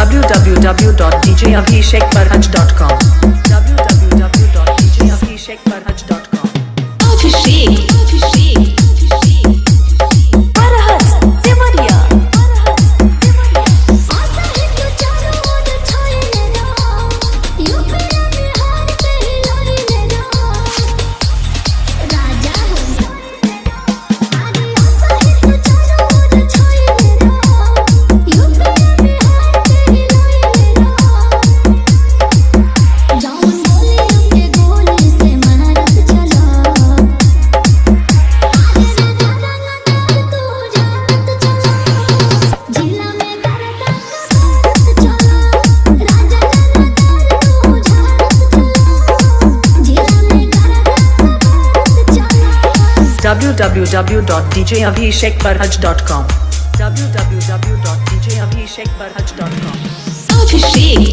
www.djabhishekbarhaj.com www.djabhishekbarhaj.com Abhishek Barhaj Devariya आशा है तू चारों ओर छाए लेना यूपी बिहार पे हिलोरी लेना राजा हो अरे आशा है तू चारों ओर छाए लेना यूपी बिहार पे हिलोरी लेना जाऊं बोले अपने गोली से मारत चला अरे राजा तू जानत चला जिला में करता भारत चला राजा तू जानत चला जिला में करता भारत चला www.djabhishekbarhaj.com www.djabhishekbarhaj.com Abhishek